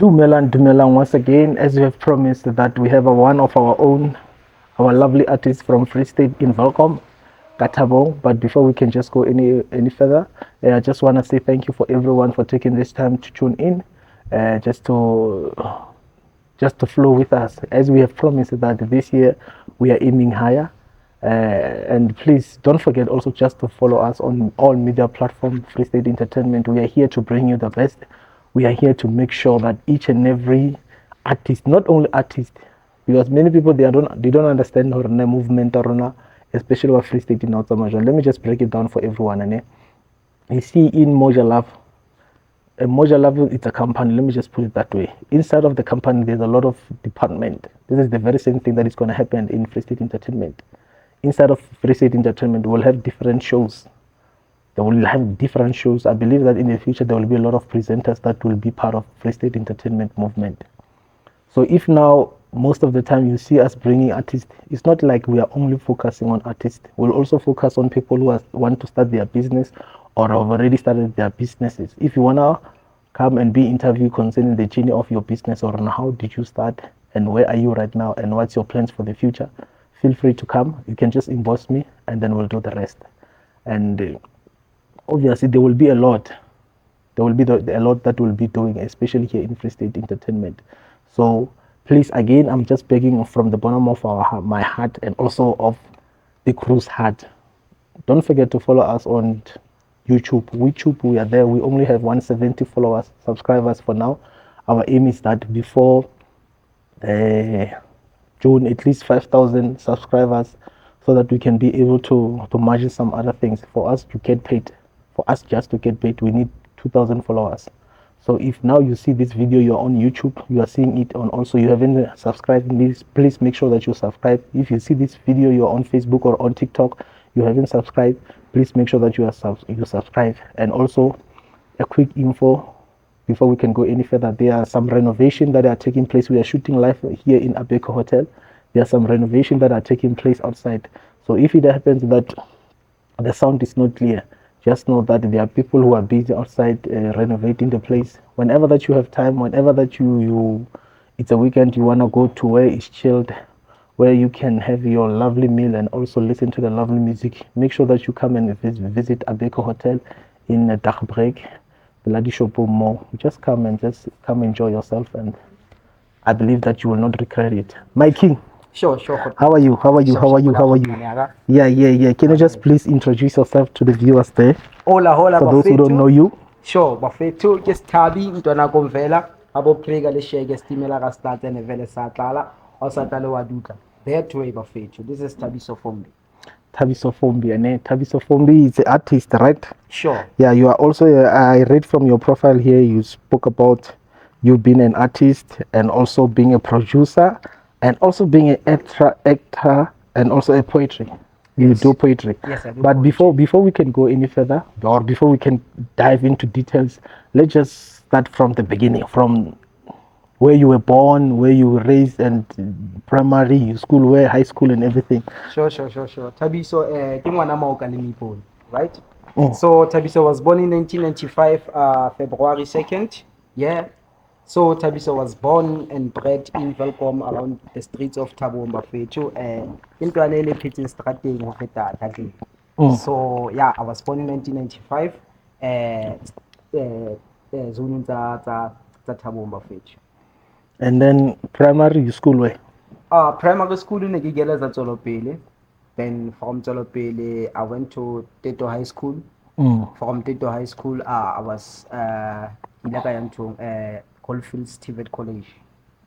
Dumelang once again, as we have promised that we have one of our own, our lovely artist from Free State in Welcome, Katabo. But before we can just go any further, I just want to say thank you for everyone for taking this time to tune in, just to flow with us. As we have promised that this year we are aiming higher. And please don't forget also just to follow us on all media platforms, Free State Entertainment. We are here to bring you the best. We are here to make sure that each and every artist, not only artist, because many people they don't understand our movement or especially what Free State in Let me just break it down for everyone. And you see in Moja Love, Moja Love is a company. Let me just put it that way. Inside of the company, there's a lot of department. This is the very same thing that is going to happen in Free State Entertainment. Inside of Free State Entertainment, we'll have different shows. They will have different shows. I believe that in the future, there will be a lot of presenters that will be part of Free State Entertainment movement. So if now, most of the time you see us bringing artists, it's not like we are only focusing on artists. We'll also focus on people who want to start their business or have already started their businesses. If you want to come and be interviewed concerning the journey of your business or on how did you start and where are you right now and what's your plans for the future, feel free to come. You can just inbox me and then we'll do the rest. And obviously there will be a lot. There will be a lot that we'll be doing, especially here in Free State Entertainment. So please, again, I'm just begging from the bottom of my heart and also of the crew's heart. Don't forget to follow us on YouTube. We are there. We only have 170 subscribers for now. Our aim is that before June, at least 5,000 subscribers, so that we can be able to manage some other things. For us to get paid, for us just to get paid, we need 2,000 followers. So if now you see this video, you're on YouTube, you are seeing it on also, you haven't subscribed, please make sure that you subscribe. If you see this video, you're on Facebook or on TikTok, you haven't subscribed, please make sure that you subscribe. And also a quick info before we can go any further. There are some renovations that are taking place. We are shooting live here in Abeko Hotel. There are some renovations that are taking place outside. So if it happens that the sound is not clear, just know that there are people who are busy outside renovating the place. Whenever that you have time, whenever that it's a weekend, you want to go to where it's chilled, where you can have your lovely meal and also listen to the lovely music, make sure that you come and visit Abeko Hotel in Dagbreek, Bloody Shopo Mall. Just come enjoy yourself, and I believe that you will not regret it. My king. Sure. How are you? Yeah. Can you just please introduce yourself to the viewers there? Hola, For those who don't know you. Sure, bafethu ke Sithabi ntwana komvela abo prega le shege stimela ka start and vele satlala o satlale wa duka. That way bafethu. This is Thabiso Fombi. Thabiso Fombi is the artist, right? Sure. Yeah, you are also, I read from your profile here, you spoke about you being an artist and also being a producer and also being an actor and also a poetry. You do poetry. Yes, I do. But before we can go any further, or before we can dive into details, let's just start from the beginning, from where you were born, where you were raised, and primary school, where high school and everything. Sure. Thabiso ke ngwana Maoka le Mipone, right? So Thabiso was born in 1995, February 2nd. Yeah. So Thabiso was born and bred in Welkom around the streets of Thabo Mbafethu. Intwana ele phetse strateng ho feta Thakeng. So yeah, I was born in 1995. Zone tsa Thabo Mbafethu. And then primary school where? Primary school in Gigela Zolopele. Then from Zolopele, I went to Teto High School. From Teto High School, I was Coalfields TVET College.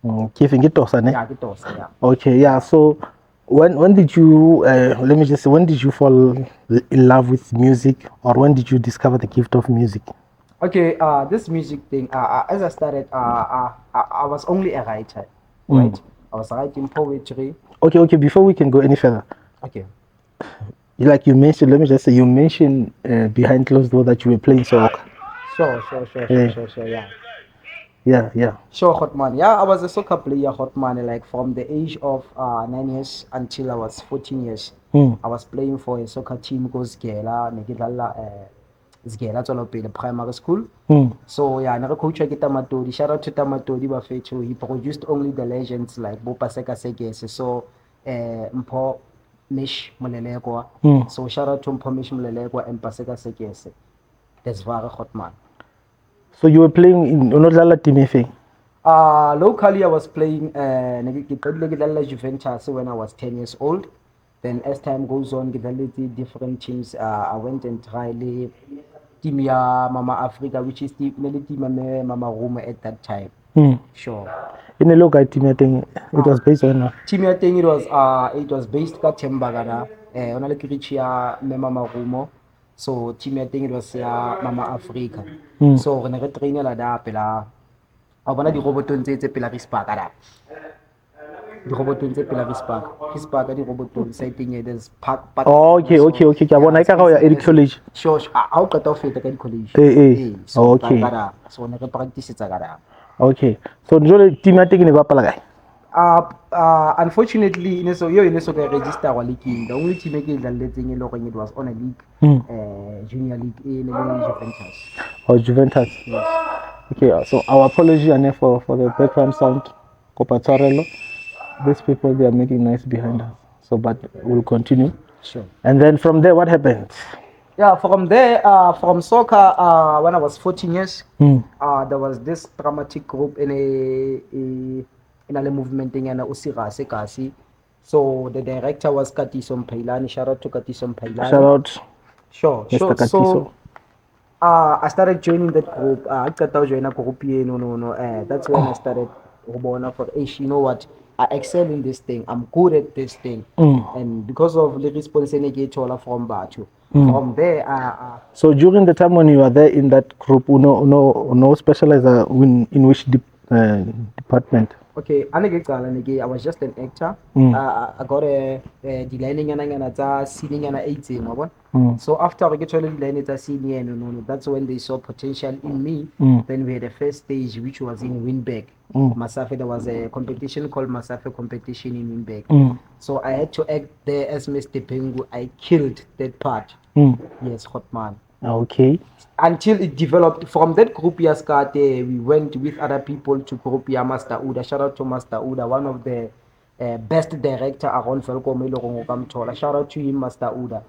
Yeah, Gitosa, yeah. Okay, yeah. So when did you when did you fall in love with music, or when did you discover the gift of music? Okay, this music thing, as I started, I was only a writer, right? I was writing poetry. Okay, before we can go any further. Okay. Like you mentioned, let me just say, you mentioned behind closed door that you were playing soccer. Sure, Yeah. Sure, Hotman. Yeah, I was a soccer player, Hotman, like from the age of 9 years until I was 14 years. I was playing for a soccer team, because Gela, Zgela Tswelopele Primary School. Mm. So yeah, another coach ke Tamatodi. Shout out to Tamatodi Bafetu. He produced only the legends like Bopa Seka Sekese. So Mpo Mish Mulelekwa. Mm. So shout out to Mpo Mish Mulelekwa and Paseka Sekese. That's very hot man. So you were playing in Onodlala team FA? Locally I was playing Juventus when I was 10 years old. Then as time goes on, developed different teams. I went and tried the team ya Mama Africa, which is the team ya Mama Roma at that time. Mm. Sure. In a local team, I think it was based on. Team ya thing it was based ka Tembagara. On a kirich ya Mama Roma. So team ya thing it was ya Mama Africa. So when I train la da pela, I wanna di robotong tse pela Rispark ada. Di robotong tse pela Rispark di robotong side nya there's park. Oh, okay. Ke a bona ekare o ya Eddie College. Sure, ha o qeta ho feta ka di college. Oh, okay. So ne re practice tsa ka da. Okay. So jole team ya teng ne bapala kae? Unfortunately, so ke register wa league. The only team ke dlaletseng e le gore it was on a league, junior league e le Juventus. Oh, Juventus. Yes. Okay, so our apology and for the background sound. Kopatsorelo. These people they are making noise behind us. So, but we'll continue. Sure. And then from there, what happened? Yeah, from there, from soccer, when I was 14 years, there was this dramatic group in a movement in Usirase Kasi. So the director was Katiso Mpailani. Shout out to Katiso Mpailani. Shout out. Sure. Mr. Katiso. So I started joining that group. I got to join a group. That's when I started. For you know what? I excel in this thing. I'm good at this thing. And because of the responsibility from Batu. From there, so during the time when you were there in that group, no specializer in which department? Okay, I was just an actor. I got a delaying and singing and 18. So after I get to the senior, that's when they saw potential in me. Then we had the first stage, which was in Winberg. Masafe, there was a competition called Masafe competition in Winberg. So I had to act there as Mr. Pengu. I killed that part. Yes, hot man. Okay. Until it developed from that group Yaskate, we went with other people to group Master Uda. Shout out to Master Uda, one of the best director around Felko. Shout out to him, Master Uda.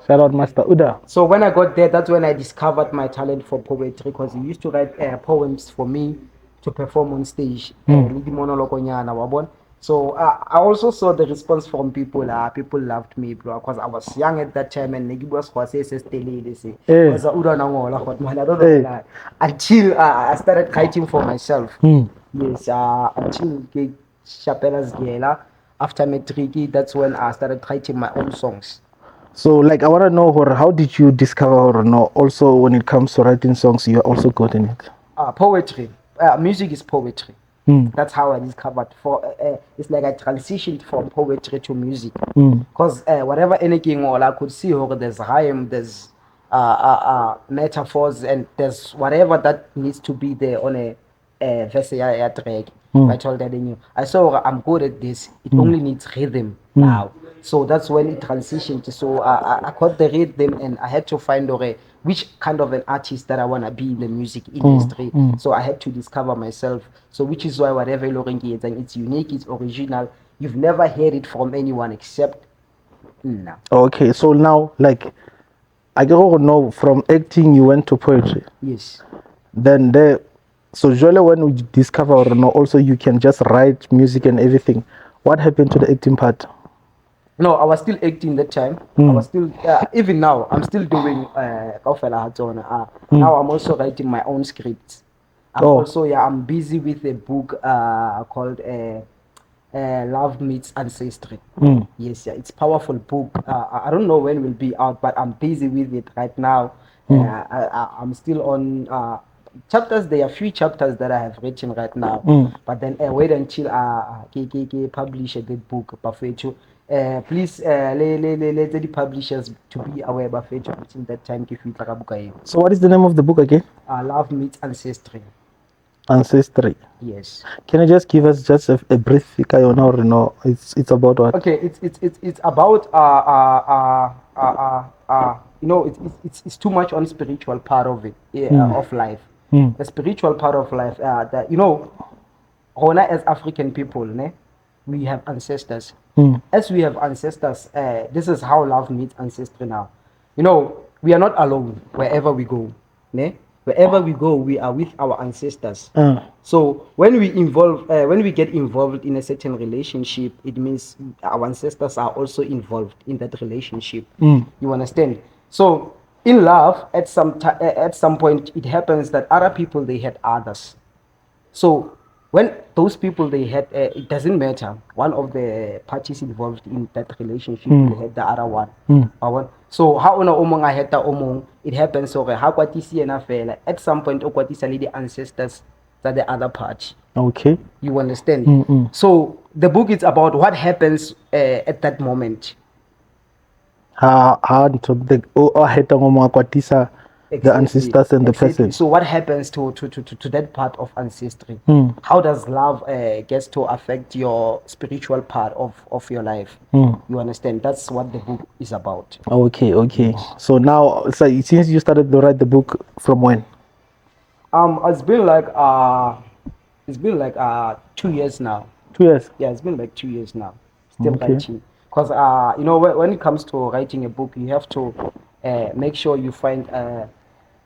Shout out Master Uda. So when I got there, that's when I discovered my talent for poetry, because he used to write poems for me to perform on stage. So I also saw the response from people. People loved me, bro, because I was young at that time, and was until I started writing for myself. Yes, until Chapella's Gela. After matric, that's when I started writing my own songs. So, like, I want to know, how did you discover, or no? Also, when it comes to writing songs, you are also good in it. Poetry. Music is poetry. That's how I discovered. It's like I transitioned from poetry to music. Because whatever anything, all I could see, there's rhyme, there's metaphors, and there's whatever that needs to be there on a verse track. I told that in you. I saw I'm good at this. It only needs rhythm now. So that's when it transitioned. So I caught the rhythm, and I had to find which kind of an artist that I want to be in the music industry. So I had to discover myself. So which is why whatever Lorenki is, and it's unique, it's original. You've never heard it from anyone except now. Okay, so now, like, I don't know, from acting you went to poetry. Yes. Then so usually when we discover, or no, also you can just write music and everything. What happened to the acting part? No, I was still acting that time. I was still, even now, I'm still doing now I'm also writing my own scripts. I'm busy with a book called Love Meets Ancestry. Yes, it's powerful book. I don't know when it will be out, but I'm busy with it right now. I'm still on chapters. There are few chapters that I have written right now, but then wait until KKK publish a good book. Please let the publishers to be aware about it within that time. So what is the name of the book again? Love Meets Ancestry. Ancestry. Yes. Can you just give us just a brief figure on or no? It's about what? Okay, it's about you know, it's too much on spiritual part of it, of life. The spiritual part of life, that, you know, Rona as African people, ne, we have ancestors. As we have ancestors, this is how love meets ancestry now. You know, we are not alone wherever we go. Ne? Wherever we go, we are with our ancestors. So when we get involved in a certain relationship, it means our ancestors are also involved in that relationship. You understand? So in love, at some point, it happens that other people, they had others. So when those people, they had, it doesn't matter. One of the parties involved in that relationship will had the other one. So how una omong I had the omong, it happens so how kwatisi ena fela. At some point, o kwatisa le the ancestors that the other party. Okay. You understand? So the book is about what happens at that moment. How to the kwatisa the ancestors and the person. So what happens to that part of ancestry? How does love gets to affect your spiritual part of your life? You understand? That's what the book is about. Okay. So now, so since you started to write the book, from when? It's been like 2 years now. 2 years. Yeah, it's been like 2 years now. Still Okay. writing. Because you know, when it comes to writing a book, you have to make sure you find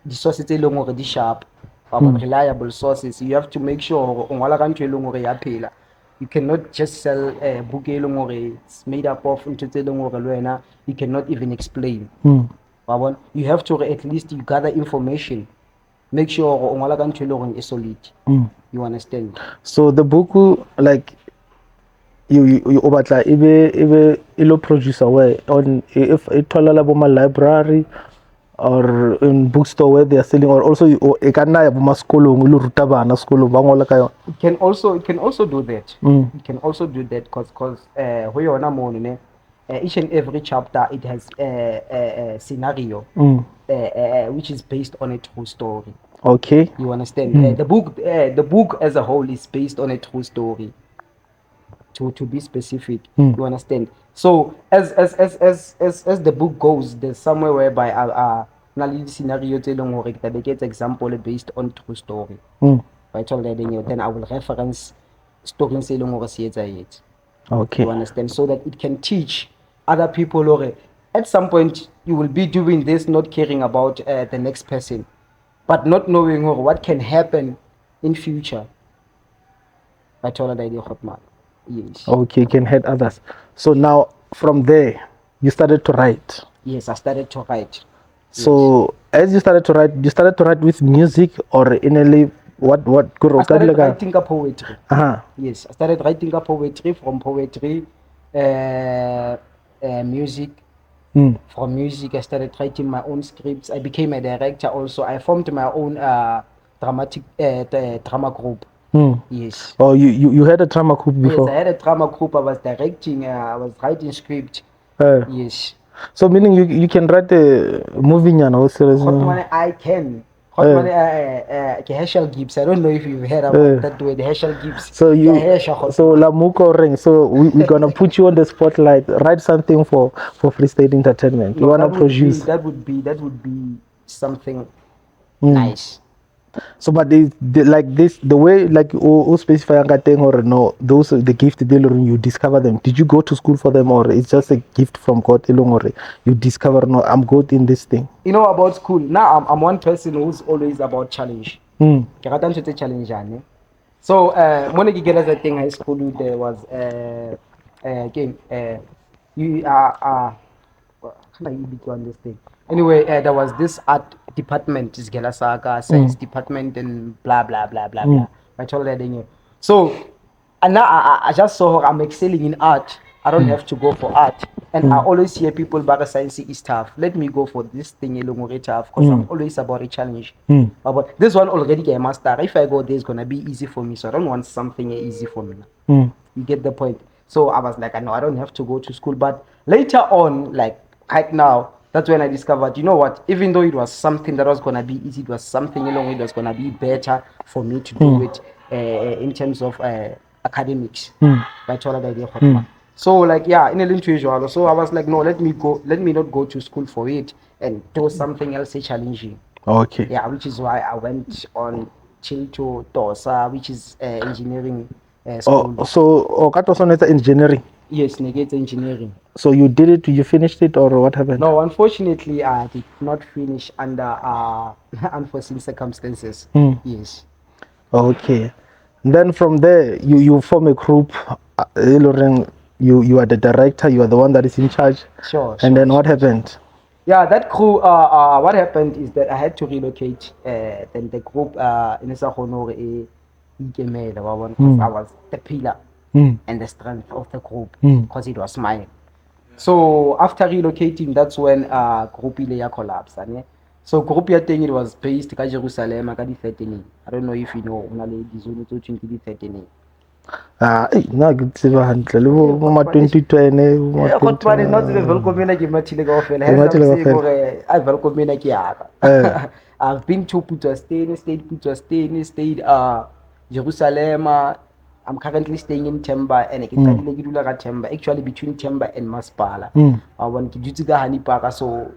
the sources tse leng hore di sharp, reliable sources. You have to make sure hore o ngola ka ntho e leng hore ya phela. You cannot just sell a book e leng hore it's made up of ntho tse leng hore le wena you cannot even explain. You have to at least you gather information. Make sure hore o ngola ka ntho e leng hore e solid. You understand? So the book, like, you obatla ebe ilo producer where on if it tholala bo ma library or in bookstore where they are selling, or also e ka nna ya bo ma sekolong le ruta bana sekolong ba ngola ka yona. It can also do that. It can also do that because ho yona mono ne, each and every chapter it has a scenario which is based on a true story. Okay. You understand? The book as a whole is based on a true story. To be specific, you understand? So as the book goes, there's somewhere whereby scenario tse leng hore ke get example based on true story. Right, then I will reference story se leng hore se etsahetse. Okay. You understand? So that it can teach other people, or at some point you will be doing this, not caring about the next person, but not knowing what can happen in future. I told the idea of man. Yes. Okay, can help others. So now from there, you started to write. Yes, I started to write. So as you started to write with music, or initially what I started writing a poetry. Yes, I started writing a poetry. From poetry, music. From music, I started writing my own scripts. I became a director also. I formed my own drama group. Yes. Oh, you had a drama group before? Yes, I had a drama group. I was directing. I was writing script. Yes. So meaning you can write a movie or series? I can. Herschel Gibbs. I don't know if you've heard about that word, Herschel Gibbs. So Lamuko Ring. So we're gonna put you on the spotlight. Write something for Free State Entertainment. You wanna produce? That would be something nice. So, but they like this, the way like specify or no, those the gift you discover them. Did you go to school for them, or it's just a gift from God or you discover no, I'm good in this thing? You know about school. Now I'm one person who's always about challenge. Challenge. So when I get as a thing high school, there was again you how can I even to understand? Anyway, there was this art department, is Gelasaga, science department, and blah blah blah blah blah. I told her then. So, and now I just saw her, I'm excelling in art. I don't have to go for art. And I always hear people back science is tough. Let me go for this thing tough because I'm always about a challenge. But this one already get master. If I go there, it's gonna be easy for me. So I don't want something easy for me. You get the point. So I was like, I know I don't have to go to school. But later on, like right now, that's when I discovered, you know what, even though it was something that was going to be easy, it was something it was going to be better for me to do it in terms of academics. So like, yeah, in a usual. So I was like, no, let me not go to school for it and do something else challenging. Okay. Yeah, which is why I went on to Dosa, which is engineering school. So Okatoson is engineering. Yes, negate engineering. So you did it, you finished it, or what happened? No, unfortunately, I did not finish under unforeseen circumstances. Hmm. Yes. Okay. Then from there, you form a group. Lauren, you are the director. You are the one that is in charge. Sure. And then what happened? Yeah, that crew. What happened is that I had to relocate. Then the group in Honore because I was the pillar Mm. and the strength of the group Mm. because it was mine. So after relocating, that's when group ile collapsed. So group ya thing, it was based ka Jerusalem ka di 13. I don't know if you know una le di zone tso tshweng ke di 13. Nna ke tseba hantle le bo ma 2020 bo ma But 20. not the Velkomina ke mathile kaofela. Ke Hence mathile I'm saying kaofela. gore I Velkomina ke yaka. I've been to Putwasteni, stayed Jerusalem. I'm currently staying in Temba and ke qadile ke dula ka Temba, actually between Temba and Masipala. I want to dutse ka Honey Park, so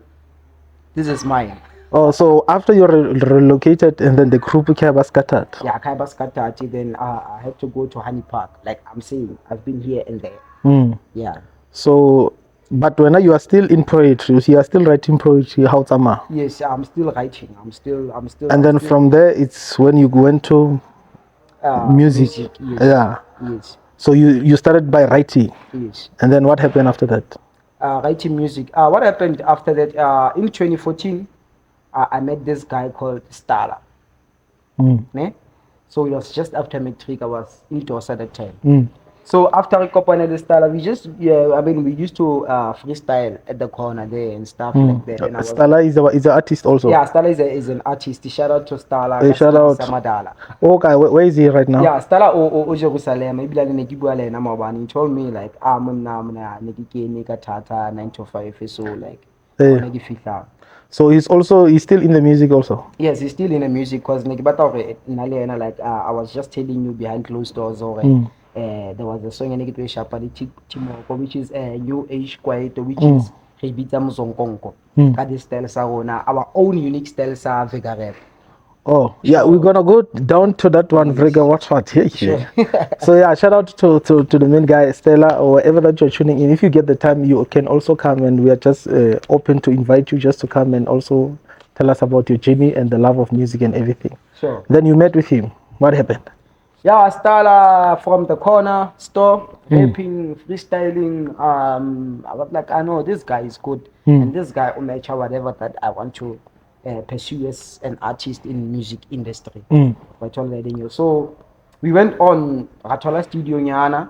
this is mine. Oh, so after you relocated and then the group became scattered. Yeah, Kaiba Skatati, then I had to go to Honey Park. Like I'm saying, I've been here and there. Mm. Yeah. So, but when you are still in poetry, you are still writing poetry, how Tama? Yes, I'm still writing. I'm still. And then from there, it's when you went to music. Yes. Yeah. Yes. So you started by writing. Yes. And then what happened after that? Writing music. What happened after that? In 2014, I met this guy called Stala. Mm. So it was just after matric. I was in Dosa at that time. Mm. So after we combined the Stala, we used to freestyle at the corner there and stuff like that. And Stala is an artist also. Yeah, Stala is an artist. Shout out to Stala. Hey, shout out. Samadala. Okay, where is he right now? Yeah, Stala o Jerusalem. Maybe like ne bua le na maobane. He told me like mna ne ke kene ka thata 9 to 5 so like ne ke fihla. So he's still in the music also. Yes, he's still in the music because like I was just telling you behind closed doors or there was a song in Timoko, which is a new age quiet, which is Rebita Mzonkonko. That style sa our own unique style sa Vega Rap. Oh, yeah, we're gonna go down to that one, Vega what here. Sure. So yeah, shout out to the main guy, Stella, or wherever that you're tuning in. If you get the time, you can also come, and we are just open to invite you just to come and also tell us about your journey and the love of music and everything. Sure. Then you met with him. What happened? Yeah, Stella from the corner store, rapping, freestyling. I was like, I know this guy is good, and this guy will match whatever that I want to pursue as an artist in music industry. So we went on Ratola Studio Nyana.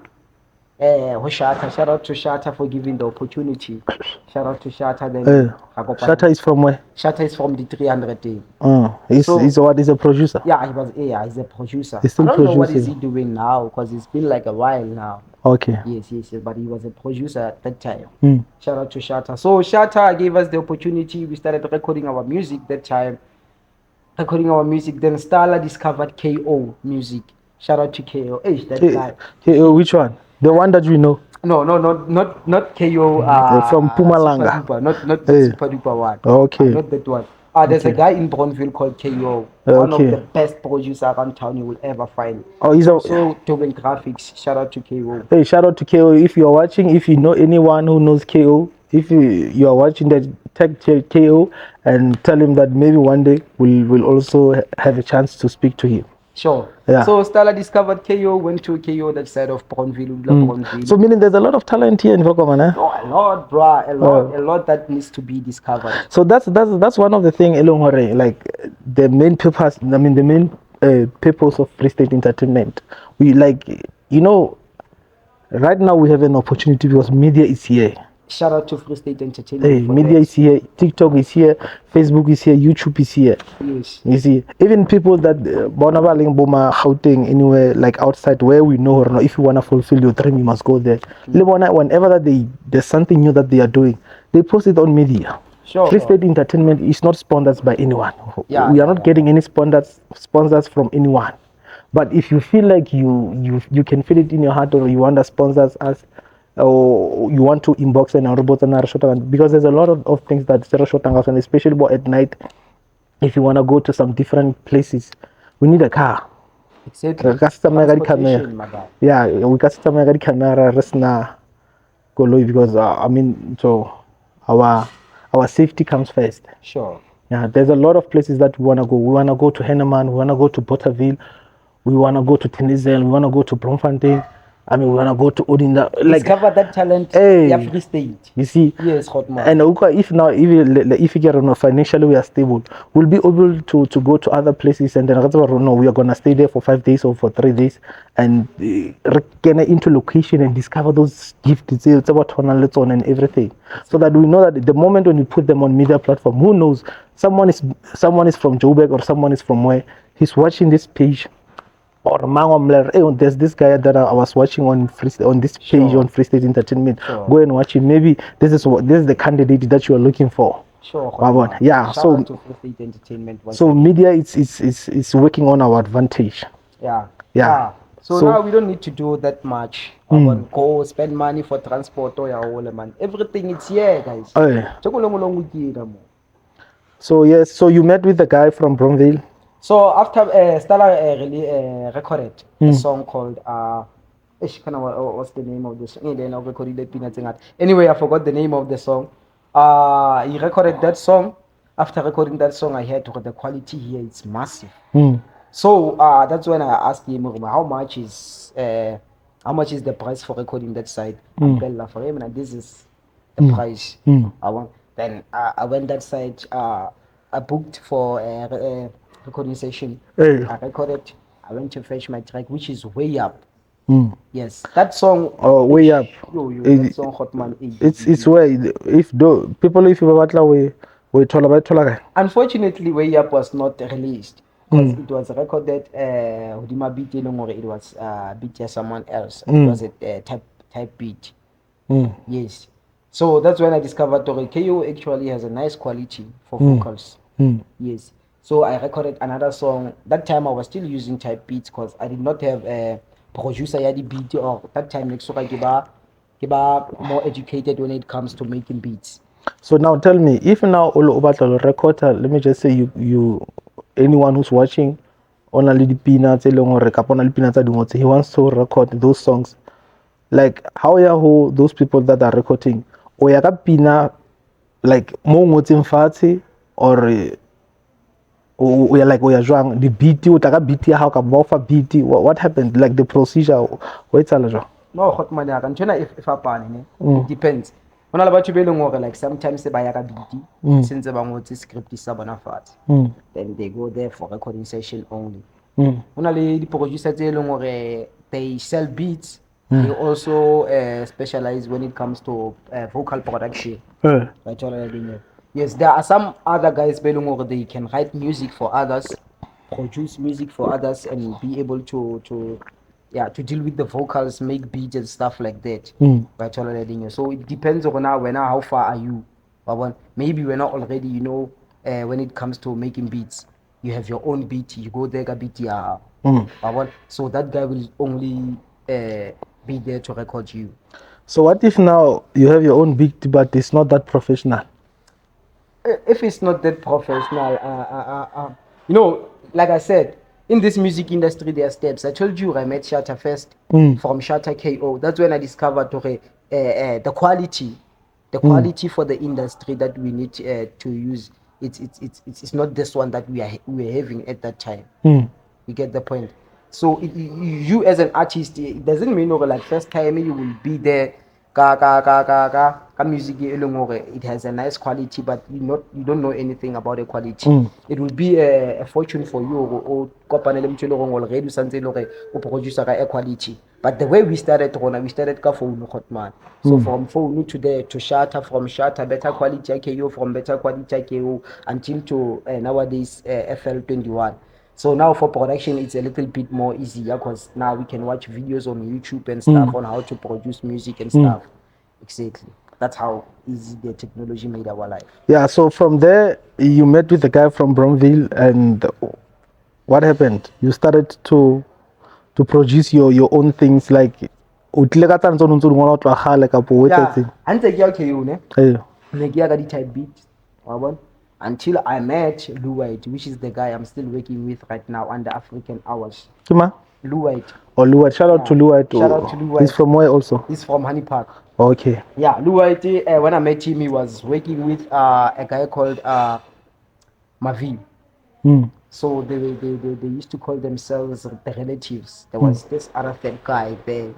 Shout out to Shata for giving the opportunity. Shout out to Shata. Then Shata is from where? Shata is from the 300 Day. He's a producer. Yeah, he's a producer. He's still I don't know what producing. is he doing now because it's been like a while now. Okay. Yes, but he was a producer at that time. Shout out to Shata. So Shata gave us the opportunity. We started recording our music that time. Then Stala discovered KO music. Shout out to KO. Guy. KO, which one? The one that we know? No, not KO. From Pumalanga. Super duper, not the super duper one. Okay. Not that one. There's a guy in Bronville called KO. One of the best producers around town you will ever find. Oh, he's also Tobin Graphics. Shout out to KO. Hey, shout out to KO. If you are watching, if you know anyone who knows KO, if you are watching that, tag KO and tell him that maybe one day we'll also have a chance to speak to him. Sure. Yeah. So Stella discovered KO, went to KO that side of Bronville. So meaning there's a lot of talent here in Volkoman, eh? Oh, a lot, bruh. A lot that needs to be discovered. So that's one of the things, like the main purpose. I mean, the main purpose of Free State Entertainment. We right now we have an opportunity because media is here. Shout out to Free State Entertainment. Hey, media is here, TikTok is here, Facebook is here, YouTube is here. Yes. You see, even people that Bonabaling, Boma, Gauteng, anywhere like outside where we know or not, if you want to fulfill your dream, you must go there. Whenever that there's something new that they are doing, they post it on media. Sure. Free State Entertainment is not sponsored by anyone. We are not getting any sponsors from anyone. But if you feel like you can feel it in your heart or you want to sponsor us, or you want to inbox and robot and because there's a lot of things that and especially at night if you want to go to some different places we need a car. Exactly. Re ka se tsamaye ka Transportation, di-camera. my guy. Yeah, we ka se tsamaye ka di-camera re sena koloi because I mean so our safety comes first. Sure. Yeah, there's a lot of places that we want to go. We want to go to Henneman, we want to go to Botterville, we want to go to Tennisel, we want to go to Bloemfontein. I mean, we want to go to Odinda. Like, Discover that talent. hey, Yeah, Free State. you see, Yes, hot man. and if now if you get financially we are stable, we'll be able to go to other places and then no, we are gonna stay there for 5 days or for 3 days and get into location and discover those gifts it's about and everything, so that we know that the moment when you put them on media platform, who knows, someone is from Joburg or someone is from where he's watching this page. Or there's this guy that I was watching on this page Sure. on Free State Entertainment. Sure. Go and watch it. Maybe this is the candidate that you are looking for. Sure. hot Wabona. man. Yeah, Shout so- out to Free State Entertainment. once So again. media it's working on our advantage. Yeah. Yeah. So, So- now we don't need to do that much. Go spend money for transport or your whole man. Everything is here, guys. So yes, so you met with the guy from Bromville. So after Stella really recorded a song called what's the name of the song? Anyway, I forgot the name of the song. He recorded that song. After recording that song, I heard the quality here is massive. So that's when I asked him how much is the price for recording that side. Umbrella for him, and this is the price I want. Then I went that side. I booked for recording session. Hey. I recorded. I went to fetch my track, which is way up. Mm. Yes, that song. Oh, way up. That song, Hot Man. It's where if we told about Unfortunately, Way Up was not released because it was recorded. Hodima beat it was beat by someone else. It was a type beat. Yes. So that's when I discovered Tori KO actually has a nice quality for vocals. Yes. So I recorded another song. That time I was still using type beats because I did not have a producer yadi beat, or that time next Kiba more educated when it comes to making beats. So now tell me, if now all about the recorder, let me just say you anyone who's watching on a little peanuts, he wants to record those songs. Like how who those people that are recording, or ya pina like mo ngotseng fatshe or o ya like o ya jwang the beat o tla beat ya how ka bofa beat what happened, like the procedure o etsala jwang? No, hot man, I can if it depends. When all about you like sometimes they buy a beat since the script is then they go there for recording session only. When all the producers they sell beats, they also specialize when it comes to vocal production. Right, already. Yes, there are some other guys they can write music for others, produce music for others, and be able to deal with the vocals, make beats and stuff like that. Right, already. So it depends on how far are you. But maybe we're not already, when it comes to making beats, you have your own beat, you go there, beat so that guy will only be there to record you. So what if now you have your own beat but it's not that professional? If it's not that professional, like I said, in this music industry, there are steps. I told you I met Shatta first from Shatta KO. That's when I discovered the quality, for the industry that we need to use. It's not this one that we were having at that time. You get the point. So you as an artist, it doesn't mean like first time you will be there. Music it has a nice quality, but you don't know anything about the quality. It will be a fortune for you or already something producer a quality. But the way we started phone hot man. So from phone to there to Shatta, from Shatta better quality KO, from better quality KO until to nowadays FL21. So now for production, it's a little bit more easier because now we can watch videos on YouTube and stuff on how to produce music and stuff. Exactly. That's how easy the technology made our life. Yeah, so from there you met with the guy from Bromville, and what happened? You started to produce your own things. Like o tlile ka tsane tse o ntse o di ngwana o tloga gale kapo o etsetseng ha ntse ke ya KO ne ee ne ke ya ka di-type beat wa bona until I met Lou White, which is the guy I'm still working with right now under African Hours. ke ma Lou White. oh Lou White, shout out to Lou White. Shout out to Lou White. He's from where also? He's from Honey Park. Okay. Yeah, Lou White, when I met him, he was working with a guy called Mavi. So they used to call themselves the relatives. There was this other third guy there.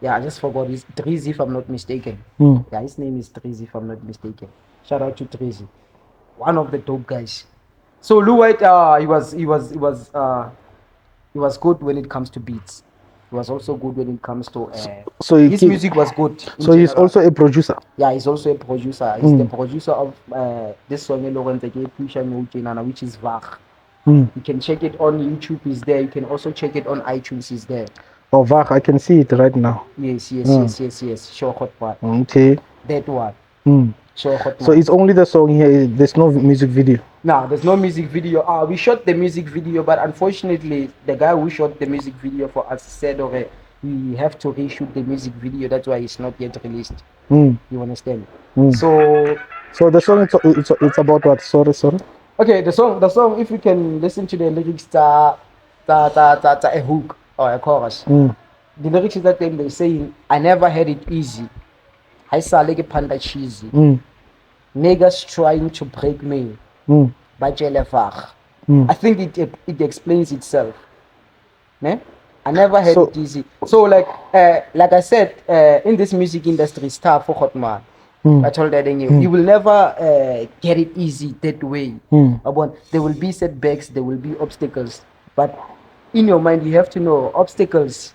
Yeah, I just forgot. It's Drizzy, if I'm not mistaken. Yeah, his name is Drizzy, if I'm not mistaken. Shout out to Drizzy, one of the dope guys. So Lou White, he was good when it comes to beats. He was also good when it comes to. So his music was good. So he's also a producer. Yeah, he's also a producer. He's the producer of this song, which is Vach. You can check it on YouTube. Is there? You can also check it on iTunes. Is there? Oh, Vach, I can see it right now. Yes. Sure, hot part. Okay. That one. Sure, hot. So it's only the song here. There's no music video. No, there's no music video. We shot the music video, but unfortunately, the guy who shot the music video for us said, "Okay, we have to reshoot the music video. That's why it's not yet released." You understand? So the song it's about what? Sorry. Okay, the song. If you can listen to the lyrics, a hook or a chorus. The lyrics is that they saying, "I never had it easy. I saw like a panda cheesy. Niggas trying to break me." I think it explains itself. Ne? I never had it easy. So like I said, in this music industry, star for hot man. I told that you will never get it easy that way. There will be setbacks, there will be obstacles, but in your mind you have to know obstacles.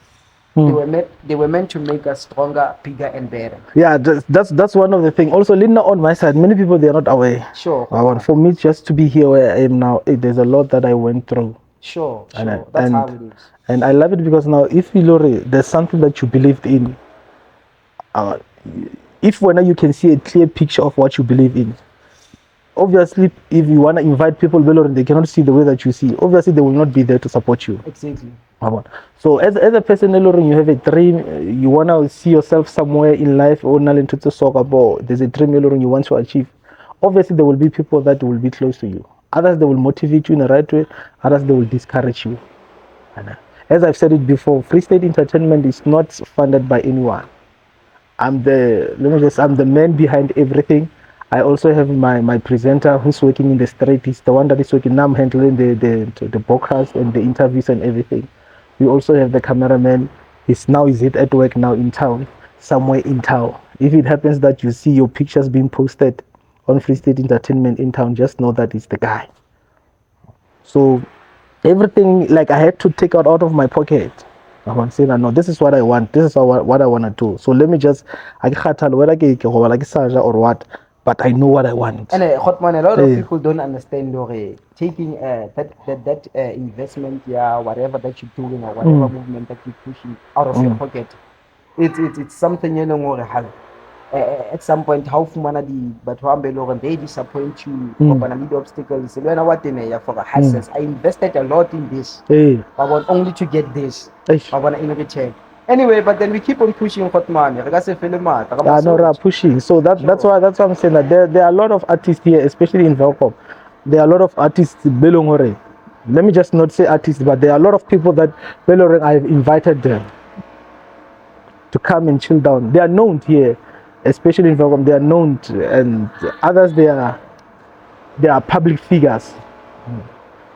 They were meant to make us stronger, bigger, and better. Yeah, that's one of the things. Also, Linda, on my side, many people they are not aware. Sure. For me, just to be here where I am now, there's a lot that I went through. Sure. That's how it is. And I love it because now, if you there's something that you believed in. If when you can see a clear picture of what you believe in, obviously, if you want to invite people, they cannot see the way that you see. Obviously, they will not be there to support you. Exactly. So as a person, you have a dream, you want to see yourself somewhere in life, or there's a dream you want to achieve. Obviously, there will be people that will be close to you. Others, they will motivate you in the right way. Others, they will discourage you. As I've said it before, Free State Entertainment is not funded by anyone. I'm the man behind everything. I also have my presenter who's working in the street. He's the one that is working now. I'm handling the broadcast and the interviews and everything. We also have the cameraman. He's at work now in town, somewhere in town. If it happens that you see your pictures being posted on Free State Entertainment in town, just know that it's the guy. So everything, like I had to take out of my pocket. I want to say that no, this is what I want. This is what I want to do. So let me just, whether or what, but I know what I want. And Hotman, a lot of people don't understand taking that investment, whatever that you're doing or whatever movement that you're pushing out of your pocket. It's something at some point how they disappoint you the obstacles. I invested a lot in this. I want only to get this. I want in return. Anyway, but then we keep on pushing Hotman. Pushing. So that's why I'm saying that there are a lot of artists here, especially in Velcom. There are a lot of artists Belongore. Let me just not say artists, but there are a lot of people that Belongore I've invited them to come and chill down. They are known here, especially in Velcom. They are known and others they are public figures.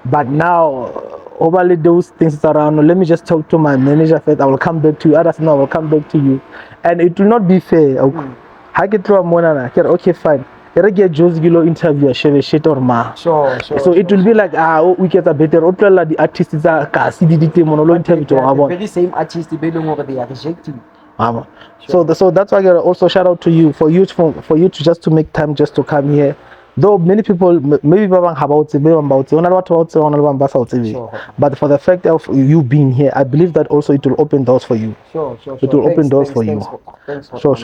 But now, overly those things around, let me just talk to my manager first. I will come back to you. Others know I will come back to you. And it will not be fair. Okay, fine. Get Joe's Gilo interview, shit or ma. Sure. So it will be like, we get a better. The artists are interview. The very same artists, they are rejecting. So that's why I also shout out to you for you to just to make time just to come here. Though many people maybe but for the fact of you being here, I believe that also it will open doors for you. Sure. It will open doors for you. Sure.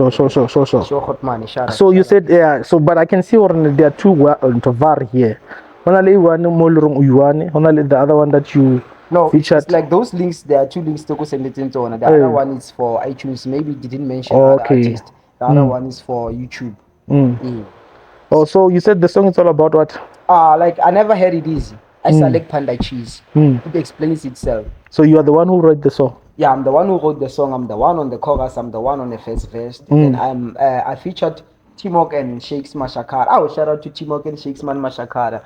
So you said but I can see there are two VAR here. Only one more the other one that No, featured. it's like those links. There are two links to go send it into. The Hey. other one is for iTunes. Maybe didn't mention Oh, other okay. artists. The other one is for YouTube. Yeah. Oh, so you said the song is all about what? Like I never heard it easy. I select Panda Cheese. It explains itself. So you are the one who wrote the song. Yeah, I'm the one who wrote the song. I'm the one on the chorus. I'm the one on the first verse. Then I featured Timok and Shakes Mashakara. Oh, shout out to Timok and Shakes Man Mashakara.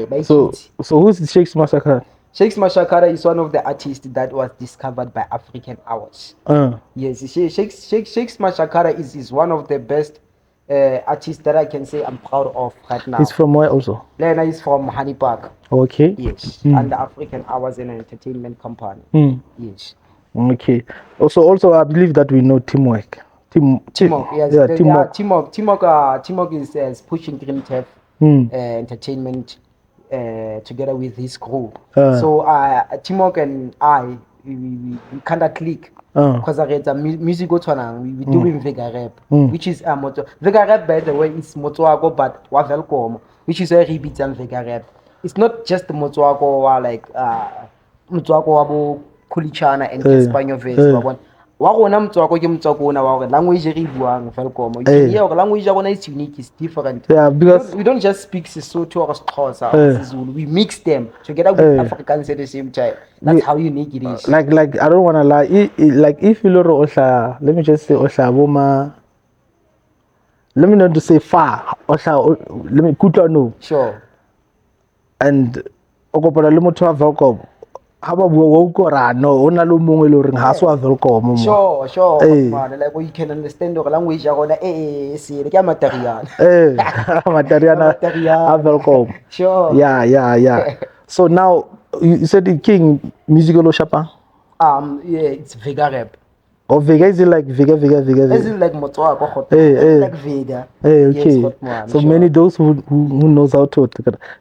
By So kids. who's Shakes Massacre? Shakes Mashakara is one of the artists that was discovered by African Hours. Yes, Shakes Mashakara is one of the best artists that I can say I'm proud of right now. He's from where also? Lena is from Honey Park. Okay. Yes, and the African Hours and Entertainment Company. Yes. Okay. Also, I believe that we know teamwork. Timok, yes. Yeah, Timok. teamwork. Timok is pushing Dream Tech Entertainment together with his crew. So Timok and I, we kind of click. Because I read music we doing Vega Rap, which is a moto. Vega Rap, by the way, is Motoago, but Wavelcom, which is a rebeat and Vega Rap. It's not just the Motoago like Motoago Wabo Kulichana and Espanol verse. Wa rona motswako ke motswako ona wa gore language e re buang Velcom. You can hear language ya rona is unique, is different. Yeah, because we don't just speak Sesotho or Xhosa or Zulu. We mix them together with Africans at the same time. That's how unique it is. Like I don't wanna lie. Like if you loro osha, let me just say osha boma. Let me not to say far osha. Let me kutwa no. Sure. And okopana le motho wa Velcom. Ha ba bua wa ukora no ona le mongwe le reng ha se wa Velcom mo. Sure. Man, like you can understand the language ya rona se ke material. Material a Velcom. Sure. Yeah. So now you said the king musical shapa? Yeah, it's Vega Rap. Or Vega is it like Vega? Is it like Motoago? Like Vega. Okay. Yes, so many those who knows how to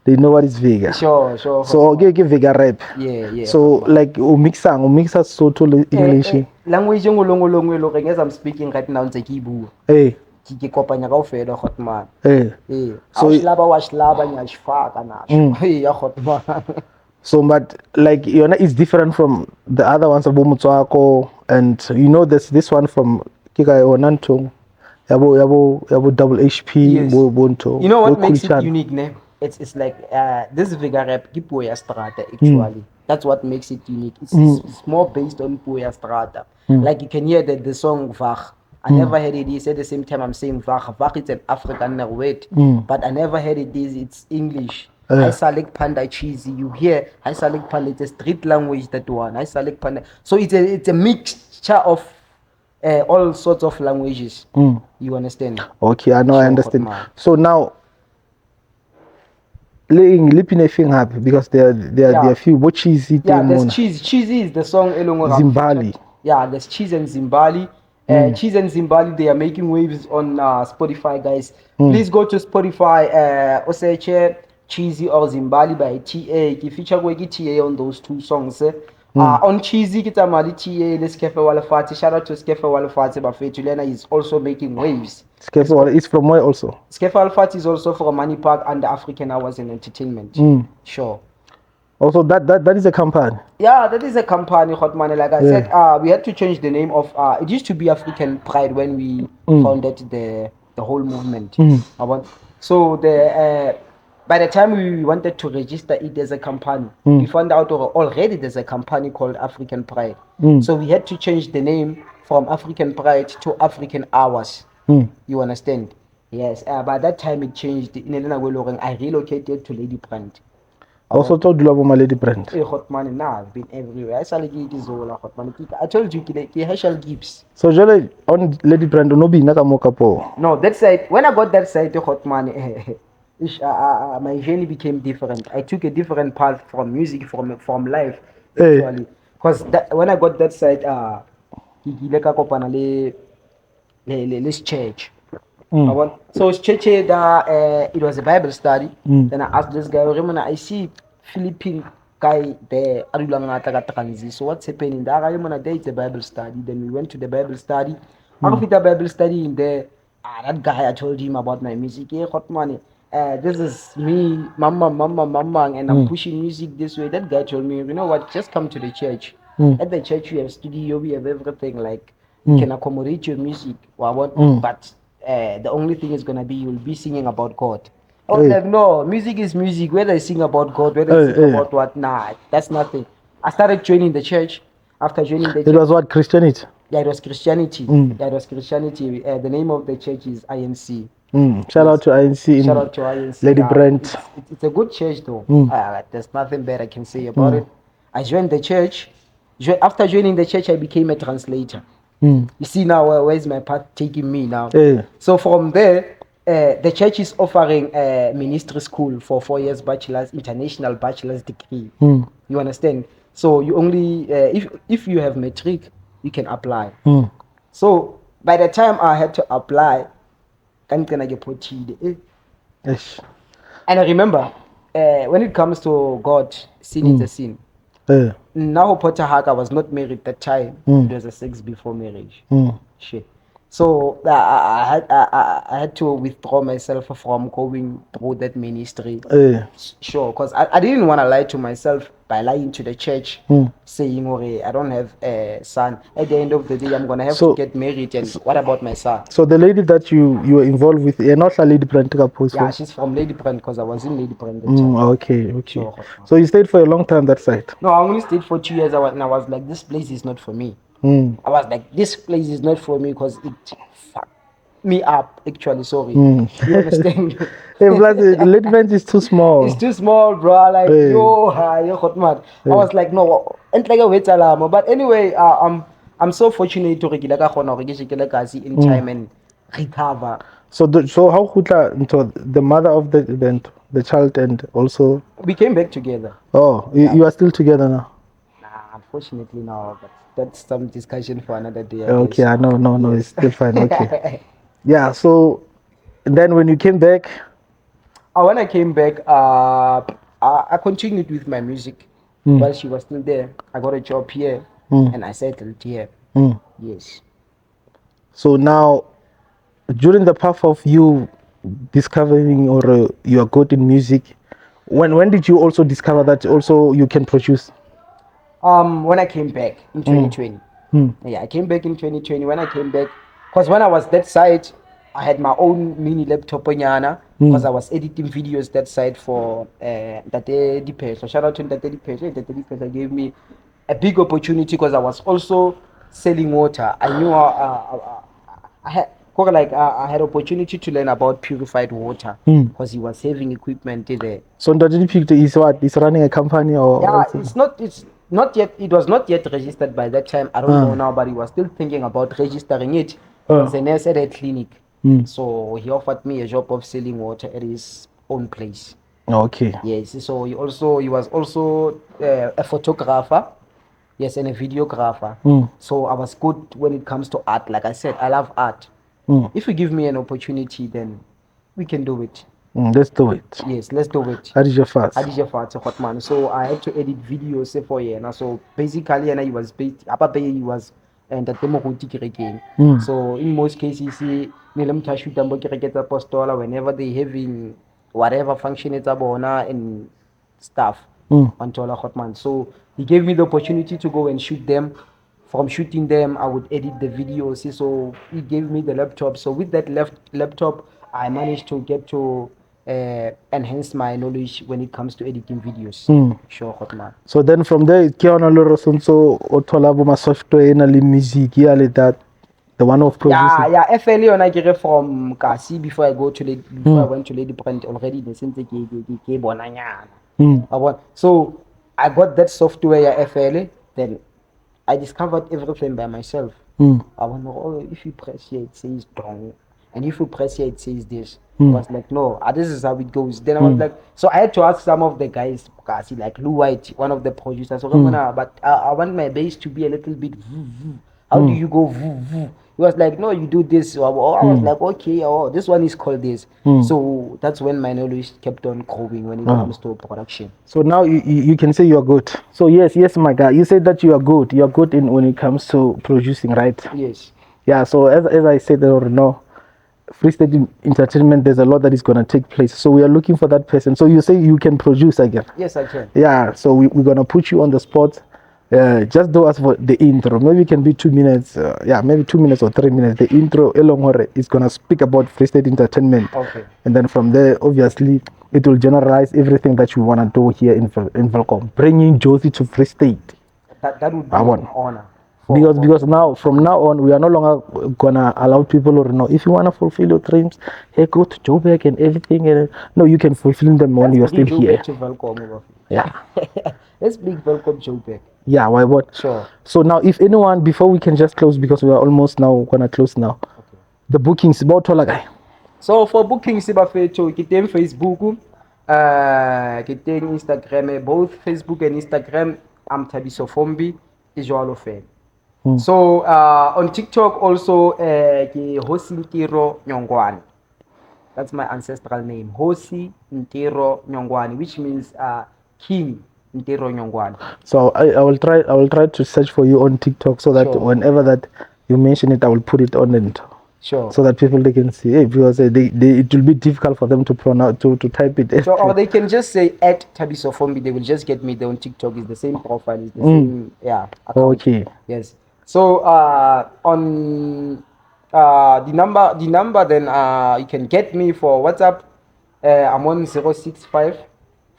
they know what is Vega. Sure. So okay, Vega Rap. Yeah. So like umixa so to English. Language ngolongwe as I'm speaking right now ntse ke bua. Ke kopanya kaofela Hotman. So wa shlaba nya shfaka nasho. Ya Hotman. So, but like it's different from the other ones of Motswako, and this one from Kikai Onanto, Yabo Double HP, Bonto. You know what makes it unique, ne? It's like this Vega Rap Kipoya Strata actually. That's what makes it unique. It's more based on Poya Strata. Like you can hear the song Vach. I never heard it is at the same time I'm saying Vach. Vach is an African word, but I never heard it is. It's English. I select Panda Cheesy. You hear I select Panda. It's a street language that one. I select Panda. So it's a mixture of all sorts of languages. You understand? Okay, I know. I understand. So now, lipping happy because there are few. What cheesy? Yeah, there's cheese. Cheesy is the song Zimbali. Yeah, there's Cheese and Zimbali. Cheese and Zimbali, they are making waves on Spotify, guys. Please go to Spotify. Oseche Cheesy or Zimbali by TA. Ki feature Wegi TA on those two songs. On Cheesy, kita mali TA. The Skefe Walafati. Shout out to Skefe Walafati. But Fetulena is also making waves. Skefe is from where also? Skefe Walafati is also from Money Park and the African Hours and Entertainment. Sure. Also, that is a company. Yeah, that is a company, Hotman. Like I said, we had to change the name of. It used to be African Pride when we founded the whole movement. So by the time we wanted to register it as a company, we found out already there's a company called African Pride. So we had to change the name from African Pride to African Hours. You understand? Yes. By that time it changed. I relocated to Lady Brand. Also told you about my Lady Brand. Hotman, nah, I've been everywhere. I told you, Heshal Gibbs. So, Jolly, on Lady Brand, no be Nakamokapo. No, that side, when I got that side, Hotman, my journey became different. I took a different path from music, from life, actually. Because when I got that side, let's church. So church, it was a Bible study. Then I asked this guy, I see Philippine guy there. So what's happening? There it's a Bible study. Then we went to the Bible study. After the Bible study in there, that guy, I told him about my music. Hot money. this is me, mama, and I'm pushing music this way. That guy told me, you know what, just come to the church. At the church, we have studio, we have everything. Like, we can accommodate your music. But the only thing is going to be you'll be singing about God. I was like, no, music is music. Whether I sing about God, whether I sing about what, nah, that's nothing. I started joining the church. After joining the It church, was what, Christianity? yeah, it was Christianity. Yeah, it was Christianity. The name of the church is INC. Shout out to INC. Shout out to INC. Lady Yeah, Brent. it's a good church though. There's nothing bad I can say about it. I joined the church. After joining the church, I became a translator. You see now where's my path taking me now? So from there, the church is offering a ministry school for 4 years bachelor's, international bachelor's degree. You understand? So you only if you have matric, you can apply. So by the time I had to apply, I'm gonna get put. Yes. And I remember when it comes to God, sin is a sin. Now Potter Haka was not married that time. It was a sex before marriage. Shit. So I had to withdraw myself from going through that ministry. Sure, because I didn't want to lie to myself by lying to the church, saying, okay, I don't have a son. At the end of the day, I'm going to have to get married. And what about my son? So the lady that you were involved with, you're not a Lady Brent Kapos? Yeah, she's from Lady Brent because I was in Lady Brent at the time. Okay. Sure. So you stayed for a long time that side? No, I only stayed for 2 years. And I was like, this place is not for me. I was like, this place is not for me because it fucked me up, actually. Sorry. You understand? Plus, Lady Brent is too small. It's too small, bro. Like, yo, hot man. I was like, no, and like a wait alarm. But anyway, I'm so fortunate to get in time and recover. So how could the mother of the child and also we came back together? Oh, you are still together now? Nah, unfortunately now, but that's some discussion for another day. Okay, I know, no, it's still fine. Okay. Yeah. So then when you came back, when I came back, I continued with my music while she was still there. I got a job here and I settled here. Yes. So now, during the path of you discovering or you are good in music, when did you also discover that also you can produce? When I came back in 2020. Yeah, I came back in 2020. When I came back, because when I was that side, I had my own mini laptop because I was editing videos that side for Tate Dipesh. So shout out to Tate Dipesh. Tate Dipesh gave me a big opportunity because I was also selling water. I knew I had opportunity to learn about purified water because he was saving equipment there. So Tate Dipesh is what? Is running a company or? Yeah, it's not yet. It was not yet registered by that time. I don't know now, but he was still thinking about registering it. He's a nurse at a clinic. So he offered me a job of selling water at his own place. Okay. Yes. So he was also a photographer. Yes, and a videographer. So I was good when it comes to art. Like I said, I love art. If you give me an opportunity, then we can do it. Let's do it. Yes, let's do it. Adija Fats, hot man. So I had to edit videos for you. So basically, he was he was and the so in most cases, whenever they having whatever function it's about and stuff on Tola Hotman. So he gave me the opportunity to go and shoot them. From shooting them, I would edit the videos. So he gave me the laptop. So with that laptop, I managed to get to enhance my knowledge when it comes to editing videos. Sure, Hotman. So then from there, it came on a so otolabo software in music, that the one of producing. Yeah. FLA when I get it from Kasi before I went to Lady Brent already. They sent so I got that software FLA. Then I discovered everything by myself. I wonder, if you press here, it says dong. And if you press here, it says this. I was like, no, this is how it goes. Then I was like, so I had to ask some of the guys, like Lou White, one of the producers, but I want my bass to be a little bit how do you go He was like, no, you do this. I was like, okay, this one is called this. So that's when my knowledge kept on growing when it comes to production. So now you can say you are good. So yes, my guy, you said that you are good. You are good in when it comes to producing, right? Yes. Yeah. So as I said, no, Free State Entertainment, there's a lot that is going to take place. So we are looking for that person. So you say you can produce again? Yes, I can. Yeah, so we're going to put you on the spot. Just do us for the intro. Maybe it can be 2 minutes. Maybe 2 minutes or 3 minutes. The intro, Elongore, is going to speak about Free State Entertainment. Okay. And then from there, obviously, it will generalize everything that you want to do here in Velcom. Bringing Josie to Free State. That would be I an want. honor. Because now, from now on, we are no longer gonna allow people or no. If you wanna fulfill your dreams, hey, go to Joburg and everything. And no, you can fulfill them when you're still here. To Velcom. Yeah. Let's bring Velcom Joburg. Yeah. Why what? Sure. So now, if anyone, before we can just close because we are almost now gonna close now. Okay. The bookings about all guy. So for bookings, Sibafeto, get them Facebook, get them Instagram, both Facebook and Instagram. I'm Thabiso Fombi, Ijolo fan. So on TikTok also, Hosi Ntiro Nyongwani. That's my ancestral name, Hosi Ntiro Nyongwani, which means King Ntiro Nyongwani. So I will try to search for you on TikTok so that whenever that you mention it, I will put it on it. Sure. So that people they can see. Hey, because it will be difficult for them to pronounce to type it. So or they can just say at Thabiso Fombi. They will just get me there on TikTok. It's the same profile. It's the same account. Okay. Yes. So on the number then you can get me for WhatsApp. I'm on 065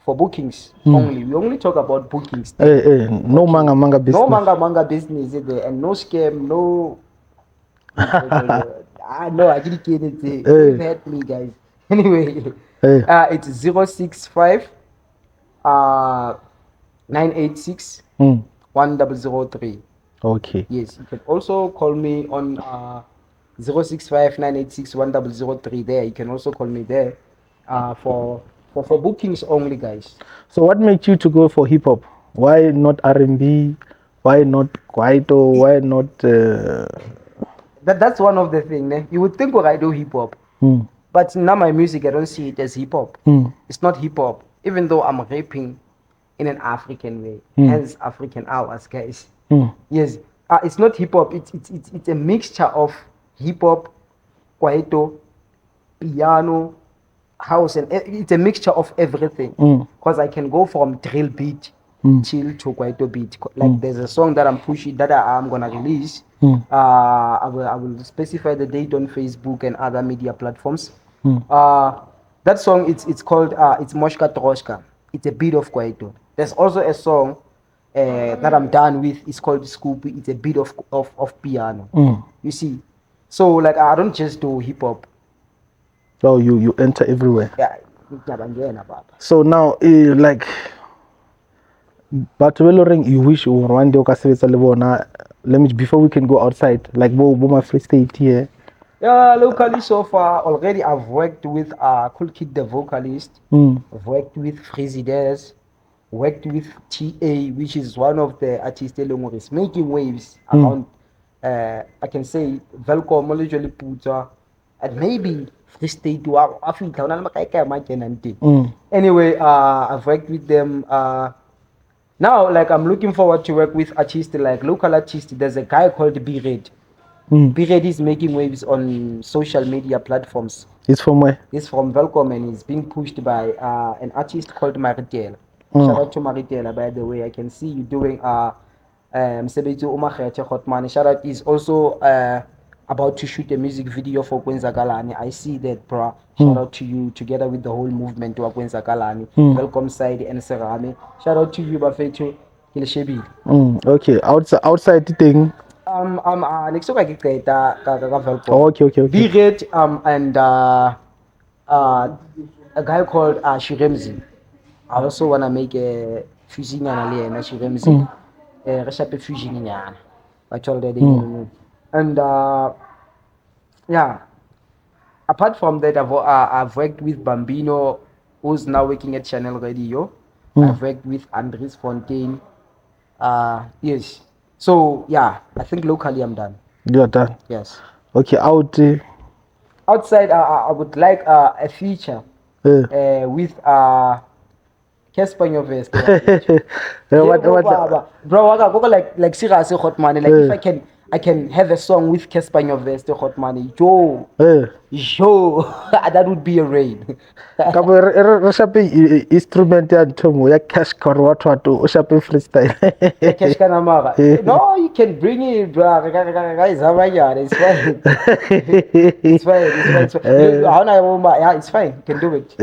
for bookings only. We only talk about bookings. No manga business. No manga business there, and no scam, no. No, I didn't get it. You've had me, guys. Anyway, it's 065 986 1003. Okay. Yes, you can also call me on 065 986 1003. There, you can also call me there for bookings only, guys. So, what made you to go for hip hop? Why not R&B? Why not Kwaito? Why not? That's one of the things. Eh? You would think I do hip hop, but now my music I don't see it as hip hop. It's not hip hop, even though I'm rapping in an African way, hence African hours, guys. Yes, it's not hip hop. It's a mixture of hip hop, Kwaito, piano, house, and it's a mixture of everything. Because I can go from drill beat chill to Kwaito beat. Like there's a song that I'm pushing that I'm gonna release. I will specify the date on Facebook and other media platforms. That song it's called it's Moshka Troshka. It's a beat of Kwaito. There's also a song that I'm done with. It's called Scoopy. It's a beat of piano. You see, so like I don't just do hip hop. So you enter everywhere. Yeah. So now like. But you wish one day let me before we can go outside, like my Free State here. Yeah, locally so far already I've worked with Cool Kid the vocalist. I've worked with Frizides, worked with TA, which is one of the artists who is making waves around I can say Velcom, usually Puta, and maybe Free State Anyway, I've worked with them. Now, like I'm looking forward to work with artists like local artists. There's a guy called B-Red. B-Red is making waves on social media platforms. He's from where? He's from Velcom and he's being pushed by an artist called Maritel. Shout out to Maritel, by the way. I can see you doing Shout out is also about to shoot a music video for Kwenza Kalani. I see that, bro. Shout out to you together with the whole movement to Kwenza Kalani. Welcome side and Serame. Shout out to you, Bafetu Kilshebi. Okay, outside the thing. Next week I get Okay. B-Red and a guy called Shiremzi. I also wanna make a fusion and Shiremzi. Recipe fusion I told them. And yeah, apart from that, I've worked with Bambino, who's now working at Channel Radio. I've worked with Andres Fontaine. Yes. So yeah, I think locally I'm done. You're done. Yes. Okay. Outside, I would like a feature with Casper Nyovest. Bro, I go like seriously hot man. Like if I can. I can have a song with Casper Nyovest, Hot Money. Joe, Eh. Joe, that would be a raid. Ka bo re shape instrument ya ntho ya cash car what o shape freestyle. Cash Kanamaga. No, you can bring it, bro. Guys, it's fine. It's fine. It's fine. It's fine. Yeah, it's fine. You can do it.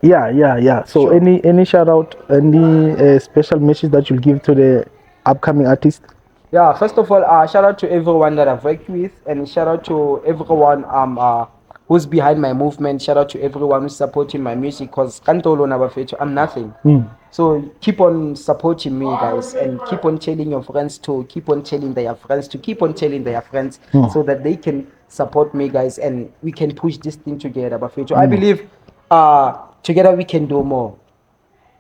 Yeah. So Sure. any shout out, any special message that you'll give to the upcoming artist? Yeah, first of all, shout out to everyone that I've worked with, and shout out to everyone who's behind my movement. Shout out to everyone who's supporting my music, cause Kantolo Nabafecho, I'm nothing. So keep on supporting me, guys, and keep on telling your friends to keep on telling their friends to keep on telling their friends, so that they can support me, guys, and we can push this thing together. Bafecho, I believe together we can do more.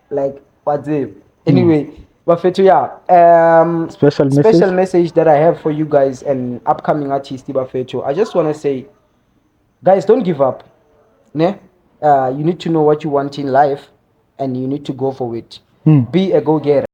Like what's it? Anyway, Bafeto, yeah. Special message that I have for you guys and upcoming artists, Bafeto. I just want to say, guys, don't give up. Ne? You need to know what you want in life, and you need to go for it. Be a go-getter.